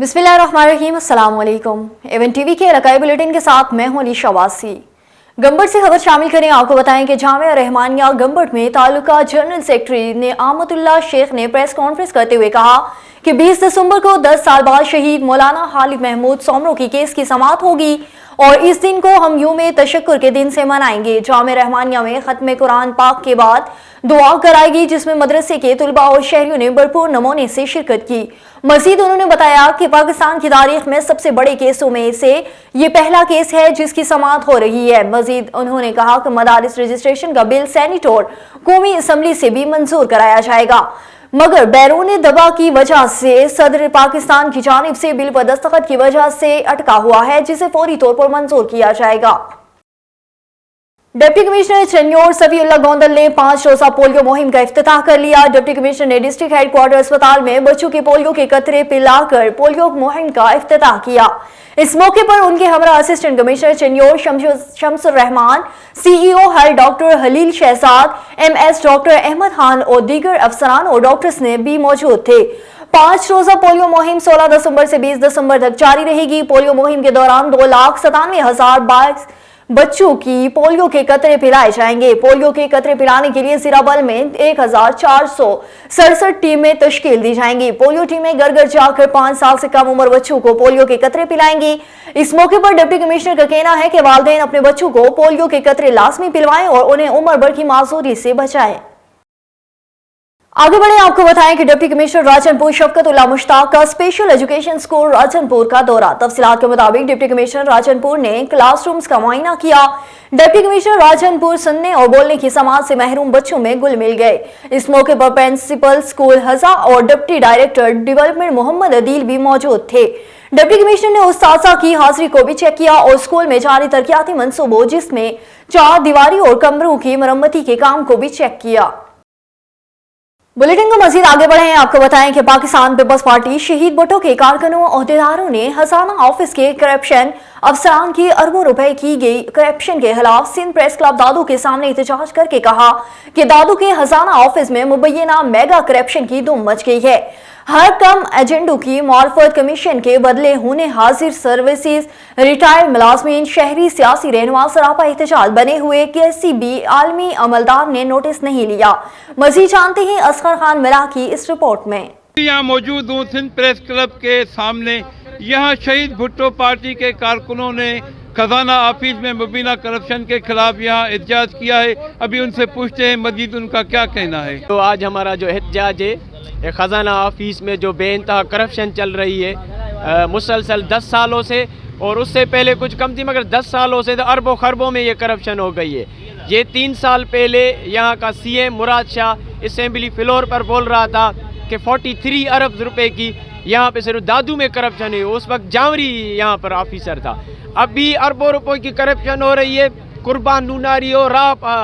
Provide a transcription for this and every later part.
बिस्मिल्लाहिर्रहमानिर्रहीम, अस्सलाम वालेकुम। एवन टीवी के इलाकाई बुलेटिन के साथ मैं हूं अली शवासी। गंबट से खबर शामिल करें। आपको बताएं कि जामिया रहमानिया गंबट में तालुका जनरल सेक्रेटरी ने आमतुल्लाह शेख ने प्रेस कॉन्फ्रेंस करते हुए कहा कि 20 दिसंबर को 10 साल बाद शहीद मौलाना खालिद महमूद सोमरो की केस की समाअत होगी और इस दिन को हम यूम तशक्कुर के दिन से मनाएंगे। जामिया रहमानिया में खत्म कुरान पाक के बाद दुआ कराएगी, जिसमें मदरसे के तुलबा और शहरियों ने भरपूर नमूने से शिरकत की। मजीद उन्होंने बताया कि पाकिस्तान की तारीख में सबसे बड़े केसों में से ये पहला केस है जिसकी समाअत हो रही है। मजीद उन्होंने कहा कि मदारिस रजिस्ट्रेशन का बिल सेनेट और कौमी असम्बली से भी मंजूर कराया जाएगा, मगर बैरून दबा की वजह से सदर पाकिस्तान की जानिब से बिल पर दस्तखत की वजह से अटका हुआ है, जिसे फौरी तौर पर मंजूर किया जाएगा। डिप्टी कमिश्नर चन्योर सफीउल्लाह गोंदल ने 5 रोजा पोलियो मुहिम का इफ्तिताह कर लिया। डिप्टी कमिश्नर ने डिस्ट्रिक्ट हेडक्वार्टर अस्पताल में बच्चों के पोलियो के कतरे पिलाकर पोलियो मुहिम का इफ्तिताह किया। इस मौके पर उनके हमरा असिस्टेंट कमिश्नर चन्योर Shamsur Rahman, CEO health doctor Khalil Shahzad, MS doctor Ahmed Khan और दीगर अफसरान और डॉक्टर्स ने भी मौजूद थे। 5 रोजा पोलियो मुहिम 16 दिसंबर से 20 दिसंबर तक जारी रहेगी। पोलियो मुहिम के दौरान 2,97,022 बच्चों की पोलियो के कतरे पिलाए जाएंगे। पोलियो के कतरे पिलाने के लिए जिला बल में 1,467 टीमें तश्कील दी जाएंगी। पोलियो टीमें घर घर जाकर 5 साल से कम उम्र बच्चों को पोलियो के कतरे पिलाएंगी। इस मौके पर डिप्टी कमिश्नर का कहना है कि वालिदैन अपने बच्चों को पोलियो के कतरे लाजमी पिलवाएं और उन्हें उम्र भर की माजूरी से बचाएं। आगे बढ़े, आपको बताएं कि डिप्टी कमिश्नर राजनपुर शफकतुल्लाह मुश्ताक का स्पेशल एजुकेशन स्कूल राजनपुर का दौरा। तफसीलात के मुताबिक डिप्टी कमिश्नर राजनपुर ने क्लासरूम्स का मुआयना किया। डिप्टी कमिश्नर राजनपुर सुनने और बोलने की समाज से महरूम बच्चों में घुल मिल गए। इस मौके पर प्रिंसिपल स्कूल हजा और deputy director development Mohammad Adeel भी मौजूद थे। डिप्टी कमिश्नर ने उस्तादा की हाजिरी को भी चेक किया और स्कूल में जारी तरक्याती मंसूबों, जिसमें 4 दीवारी और कमरों की मरम्मती के काम को भी चेक किया। बुलेटिन को मजीद आगे बढ़े, आपको बताएं कि पाकिस्तान पीपल्स पार्टी शहीद भुट्टो के कारकुनों और अहदेदारों ने खजाना ऑफिस के करप्शन अफसरान की अरबों रुपए की गई करप्शन के खिलाफ सिंध प्रेस क्लब दादू के सामने एहतजाज करके कहा कि दादू के खजाना ऑफिस में मुबैना मेगा करप्शन की धूम मच गई है। हर कम एजेंडों की मार्फत कमीशन के बदले होने हाजिर सर्विसेज, रिटायर्ड मुलाजमीन, शहरी सियासी रहनुमा सरापा एहतजाज बने हुए किसी भी आलमी अमलदार ने नोटिस नहीं लिया। मजीद जानते हैं असगर खान मिला की इस रिपोर्ट में। यहाँ मौजूद हूँ सिंध प्रेस क्लब के सामने। यहाँ शहीद भुट्टो पार्टी के कारकुनों ने खजाना ऑफिस में मुबीना करप्शन के खिलाफ यहाँ एहतजाज किया है। अभी उनसे पूछते हैं मजीद उनका क्या कहना है। तो आज हमारा जो एहतजाज है, खजाना ऑफिस में जो बेइंतहा करप्शन चल रही है मुसलसल 10 सालों से, और उससे पहले कुछ कम थी, मगर 10 सालों से तो अरबों खरबों में ये करप्शन हो गई है। ये 3 साल पहले यहाँ का CM मुराद शाह असेंबली फ्लोर पर बोल रहा था कि 43 अरब रुपए की यहाँ पे सिर्फ दादू में करप्शन है। उस वक्त जावरी यहाँ पर ऑफिसर था। अभी अरबों रुपयों की करप्शन हो रही है। कुर्बान नूनारी हो,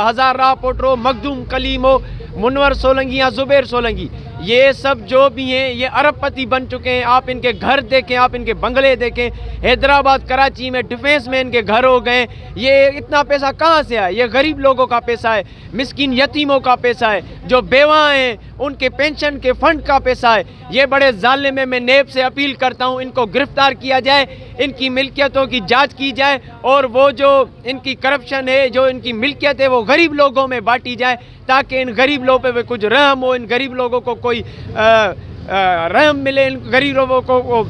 हजार राह पोटरो, मखदूम कलीम हो, मुनवर सोलंगी या जुबैर सोलंगी, ये सब जो भी हैं ये अरबपति बन चुके हैं। आप इनके घर देखें, आप इनके बंगले देखें। हैदराबाद कराची में डिफेंस में इनके घर हो गए। ये इतना पैसा कहाँ से आया? ये गरीब लोगों का पैसा है, मिस्किन यतीमों का पैसा है, जो बेवाएँ हैं उनके पेंशन के फंड का पैसा है। ये बड़े जालिम है। मैं नेब से अपील करता हूँ इनको गिरफ्तार किया जाए, इनकी मिल्कियतों की जाँच की जाए और वो जो इनकी करप्शन है, जो इनकी मिल्कियत है, वो गरीब लोगों में बांटी जाए ताकि इन गरीब लोगों पे कुछ रहम हो, इन गरीब लोगों को कोई रहम मिले, इन गरीब लोगों को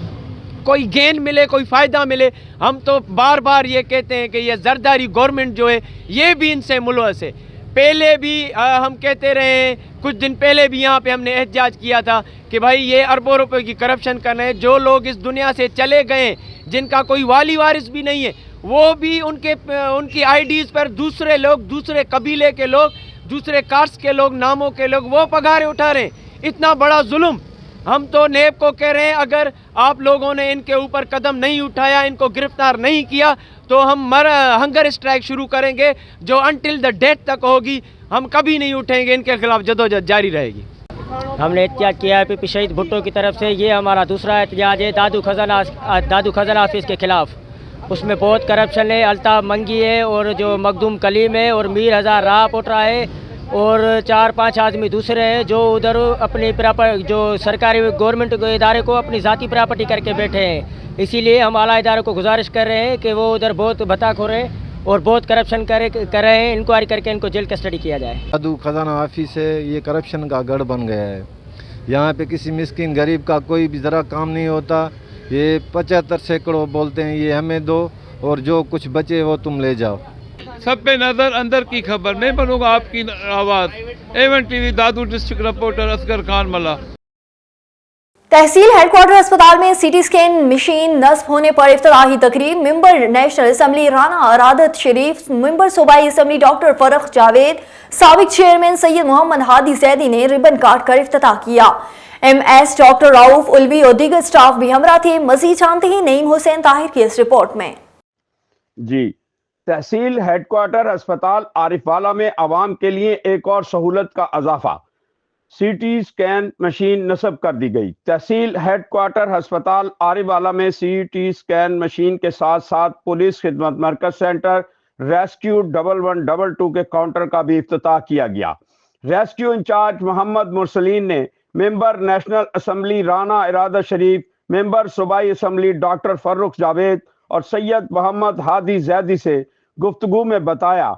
कोई गेन मिले, कोई फ़ायदा मिले। हम तो बार बार ये कहते हैं कि ये जरदारी गवर्नमेंट जो है ये भी इनसे मुलवस है। पहले भी हम कहते रहे हैं, कुछ दिन पहले भी यहाँ पे हमने एहतजाज किया था कि भाई ये अरबों रुपए की करप्शन कर रहे हैं। जो लोग इस दुनिया से चले गए, जिनका कोई वाली वारिस भी नहीं है, वो भी उनकी IDs पर दूसरे लोग, दूसरे कबीले के लोग, दूसरे कास्ट के लोग, नामों के लोग वो पगारें उठा रहे हैं। इतना बड़ा जुल्म। हम तो नेब को कह रहे हैं अगर आप लोगों ने इनके ऊपर कदम नहीं उठाया, इनको गिरफ्तार नहीं किया, तो हम हंगर स्ट्राइक शुरू करेंगे जो अनटिल द डेथ तक होगी। हम कभी नहीं उठेंगे, इनके खिलाफ जदोजहद जारी रहेगी। हमने एहतजाज किया है पीपी शहीद भुट्टो की तरफ से। ये हमारा दूसरा एहतजाज है दादू खजाना ऑफिस के खिलाफ। उसमें बहुत करप्शन है। अल्ताफ मंगी है और जो मखदूम कलीम है और मीर हजार राह पोटरा है और 4-5 आदमी दूसरे हैं जो उधर अपनी प्रॉपर्टी जो सरकारी गवर्नमेंट के इदारे को अपनी ज़ाती प्रॉपर्टी करके बैठे हैं। इसीलिए हम आला इदारों को गुजारिश कर रहे हैं कि वो उधर बहुत भताखोर है और बहुत करप्शन कर रहे हैं। इंक्वायरी करके इनको जेल कस्टडी किया जाए। दादू खजाना ऑफिस है, ये करप्शन का गढ़ बन गया है। यहाँ पे किसी मिस्किन गरीब का कोई भी ज़रा काम नहीं होता। ये 75 सैकड़ों बोलते हैं ये हमें दो और जो कुछ बचे वो तुम ले जाओ। सब पे नजर, अंदर की खबर। मैं बनूंगा आपकी आवाज़। एवन टीवी दादू डिस्ट्रिक्ट रिपोर्टर असगर खान मल्ला। तहसील हेडक्वार्टर अस्पताल में सीटी स्कैन मशीन नस्ब होने पर इफ्तिताही तकरीब। Member national assembly Rana Iradat शरीफ, मेंबर सूबाई असम्बली डॉक्टर फरख जावेद, साबिक चेयरमैन सैयद मोहम्मद हादी जैदी ने रिबन काट कर इफ्तिताह किया। MS डॉक्टर राउफ उल्वी और दीगर स्टाफ भी हमरा थे। मजीद जानते ही नईम हुसैन ताहिर की इस रिपोर्ट में। जी, तहसील हेडक्वार्टर अस्पताल आरिफवाला में आवाम के लिए एक और सहूलत का इजाफा, सीटी स्कैन मशीन नस्ब कर दी गई। तहसील हेडक्वार्टर अस्पताल आरिफवाला में सीटी स्कैन मशीन के साथ साथ पुलिस खिदमत मरकज सेंटर, रेस्क्यू 1112 के काउंटर का भी इफ्तिताह किया गया। रेस्क्यू इंचार्ज मोहम्मद मुरसलीन ने member national assembly Rana Iradat शरीफ, मेंबर सूबाई असम्बली डॉक्टर फर्रुख जावेद और सैयद मोहम्मद हादी जैदी से गुफ्तगू में बताया,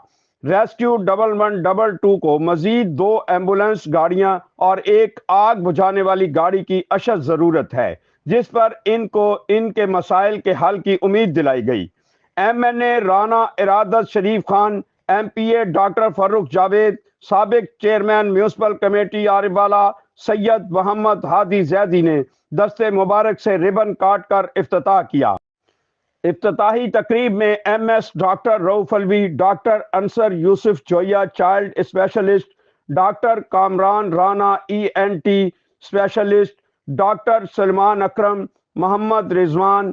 रेस्क्यू 1112 को मजीद 2 एम्बुलेंस गाड़ियां और एक आग बुझाने वाली गाड़ी की अशद ज़रूरत है, जिस पर इनको इनके मसाइल के हल की उम्मीद दिलाई गई। MNA Rana Iradat Sharif Khan, MPA doctor Farrukh Javed, साबिक chairman municipal committee Arifwala Syed Mohammad Hadi Zaidi ने दस्ते मुबारक से रिबन काट कर इफ्तिताह किया। इफ्तिताही तकरीब में MS doctor Rauf Alvi, doctor Ansar Yousuf Joya child specialist, doctor Kamran Rana ENT specialist, doctor Salman Akram, Mohammad Rizwan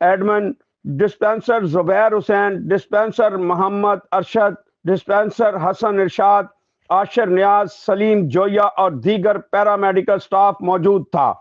admin, dispenser Zubair Hussain, dispenser Mohammad Arshad, dispenser Hassan Irshad, Ashir Niaz, Salim Joya और दीगर पैरामेडिकल स्टाफ मौजूद था।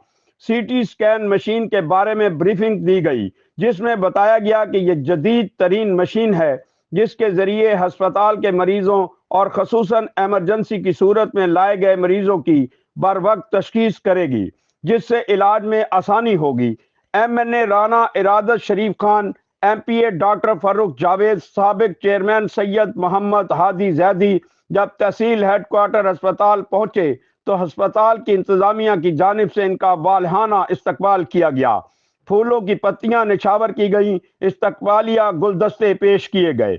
सीटी स्कैन मशीन के बारे में ब्रीफिंग दी गई, जिसमें बताया गया कि यह जदीद तरीन मशीन है जिसके जरिए हस्पताल के मरीजों और खसूसन एमरजेंसी की सूरत में लाए गए मरीजों की बर वक्त तशखीस करेगी, जिससे इलाज में आसानी होगी। MNA Rana Iradat Sharif Khan, MPA doctor Farrukh Javed, साबिक चेयरमैन सैयद मोहम्मद हादी जैदी जब तहसील हेडक्वार्टर अस्पताल पहुंचे तो अस्पताल की इंतजामिया की जानिब से इनका वालहाना इस्तकबाल किया गया। फूलों की पत्तियां निछावर की गई, इस्तकबालिया गुलदस्ते पेश किए गए।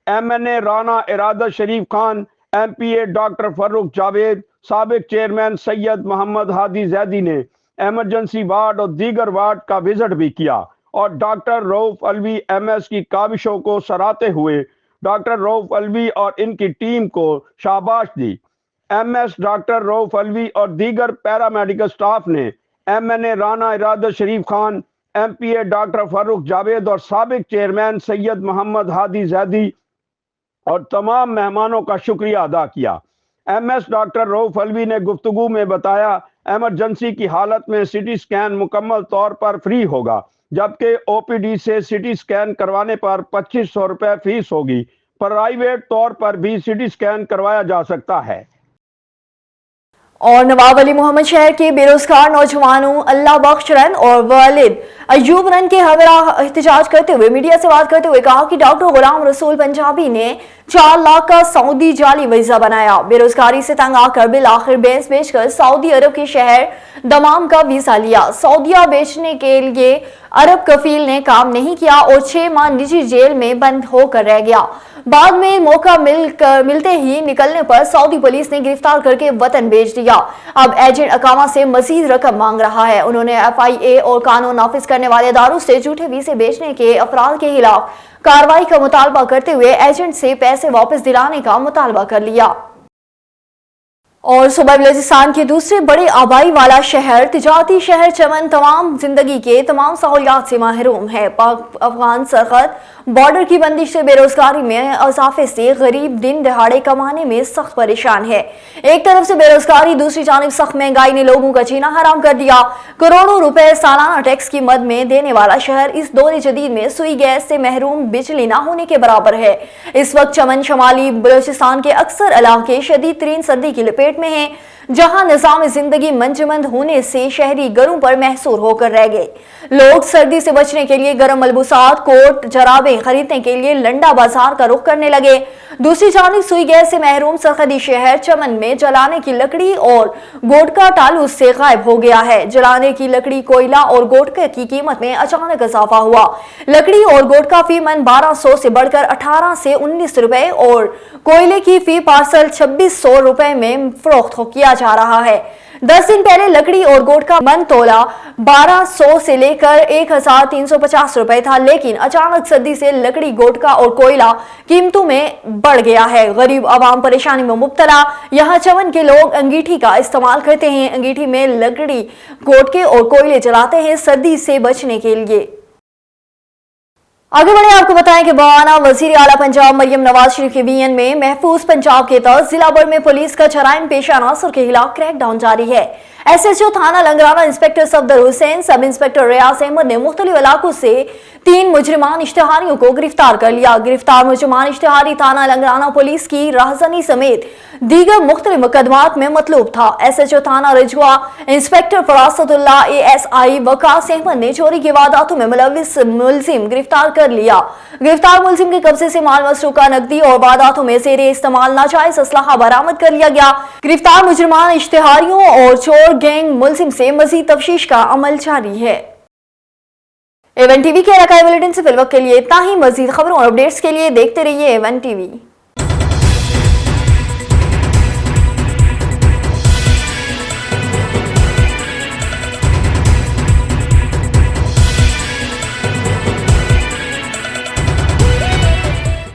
MNA Rana Iradat Sharif Khan, MPA doctor Farrukh Javed, साबिक चेयरमैन सैयद मोहम्मद हादी जैदी ने एमरजेंसी वार्ड और दीगर वार्ड का विजिट भी किया और डॉक्टर रऊफ अलवी MS की काविशों को सराहते हुए डॉक्टर रऊफ अलवी और इनकी टीम को शाबाश दी। MS डॉक्टर रऊफ अलवी और दीगर पैरामेडिकल स्टाफ ने MNA Rana Iradat Sharif Khan, MPA doctor Farrukh Javed और साबिक चेयरमैन सैयद मोहम्मद हादी जैदी और तमाम मेहमानों का शुक्रिया अदा किया। MS डॉक्टर रऊफ अलवी ने गुफ्तगू में बताया, एमरजेंसी की हालत में सिटी स्कैन मुकम्मल तौर पर फ्री होगा, जबकि OPD से सिटी स्कैन करवाने पर 2500 रुपए फीस होगी। प्राइवेट तौर पर भी सिटी स्कैन करवाया जा सकता है। और नवाब अली मोहम्मद शहर के बेरोजगार नौजवानों अल्लाह बख्श रन और वालिद अयूब रन के हमरा एहतजाज करते हुए मीडिया से बात करते हुए कहा कि डॉक्टर गुलाम रसूल पंजाबी ने 4 लाख का सऊदी जाली वीजा बनाया। बेरोजगारी से तंग आकर बिल आखिर भैंस बेचकर सऊदी अरब के शहर दमाम का वीजा लिया। सऊदिया बेचने के लिए अरब कफील ने काम नहीं किया और 6 माह निजी जेल में बंद होकर रह गया। बाद में मौका मिलते ही निकलने पर सऊदी पुलिस ने गिरफ्तार करके वतन भेज दिया। अब एजेंट अकामा से मजीद रकम मांग रहा है। उन्होंने FIA और कानून नाफिज करने वाले इदारों से झूठे वीजे बेचने के अफराद के खिलाफ कार्रवाई का मुतालबा करते हुए एजेंट से पैसे वापस दिलाने का मुतालबा कर लिया। اور صوبہ بلوچستان کے دوسرے بڑے آبائی والا شہر تجارتی شہر چمن تمام زندگی کے تمام سہولیات سے محروم ہے۔ پاک افغان سرحد بارڈر کی بندش سے بے روزگاری میں اضافے سے غریب دن دہاڑے کمانے میں سخت پریشان ہے۔ ایک طرف سے بے روزگاری، دوسری جانب سخت مہنگائی نے لوگوں کا جینا حرام کر دیا۔ کروڑوں روپے سالانہ ٹیکس کی مد میں دینے والا شہر اس دور جدید میں سوئی گیس سے محروم، بجلی نہ ہونے کے برابر ہے۔ اس وقت چمن شمالی بلوچستان کے اکثر علاقے شدید ترین سردی کی لپیٹ میں ہیں، جہاں نظام زندگی منجمد ہونے سے شہری گھروں پر محصور ہو کر رہ گئے۔ لوگ سردی سے بچنے کے لیے گرم ملبوسات، کوٹ، جرابیں خریدنے کے لیے لنڈا بازار کا رخ کرنے لگے۔ دوسری جانب سوئی گیس سے محروم سرحدی شہر چمن میں جلانے کی لکڑی اور گوٹکا ٹالو سے غائب ہو گیا ہے۔ جلانے کی لکڑی، کوئلہ اور گوٹکا کی قیمت میں اچانک اضافہ ہوا۔ لکڑی اور گوٹکا فی من 1200 سے بڑھ کر 18 سے 19 روپے اور کوئلے کی فی پارسل 2600 روپے میں فروخت کیا جا رہا ہے۔ 10 دن پہلے لکڑی اور گوٹ کا من تولا 1200 سے لے کر 1350 روپے تھا، لیکن اچانک سردی سے لکڑی، گوٹکا اور کوئلہ قیمتوں میں بڑھ گیا ہے۔ غریب عوام پریشانی میں مبتلا۔ یہاں چمن کے لوگ انگیٹھی کا استعمال کرتے ہیں، انگیٹھی میں لکڑی، گوٹکے اور کوئلے جلاتے ہیں سردی سے بچنے کے لیے۔ آگے بڑھیں، آپ کو بتائیں کہ مولانا وزیر اعلیٰ پنجاب مریم نواز شریف کے بیان میں محفوظ پنجاب کے تحت ضلع بھر میں پولیس کا جرائم پیشہ عناصر کے خلاف کریک ڈاؤن جاری ہے۔ ایس ایچ او تھانہ لنگرانہ انسپکٹر صفدر حسین، سب انسپکٹر ریاض احمد نے مختلف علاقوں سے 3 مجرمان اشتہاریوں کو گرفتار کر لیا۔ گرفتار مجرمان اشتہاری تھانہ لنگرانہ پولیس کی راہزنی سمیت دیگر مختلف مقدمات میں مطلوب تھا۔ ایس ایچ او تھانہ رجوع انسپکٹر فراست اللہ، اے ایس آئی وقاص احمد نے چوری کی وارداتوں میں ملوث ملزم گرفتار کر لیا۔ گرفتار ملزم کے قبضے سے مال مسروقہ نقدی اور وارداتوں میں زیر استعمال ناجائز اسلحہ برآمد کر لیا گیا۔ گرفتار مجرمان اشتہاریوں اور چور گینگ ملزم سے مزید تفتیش کا عمل جاری ہے۔ ایون ٹی وی کے علاقائی بلیٹن سے فی الوقت کے لیے اتنا ہی۔ مزید خبروں اور اپڈیٹس کے لیے دیکھتے رہیے ایون ٹی وی۔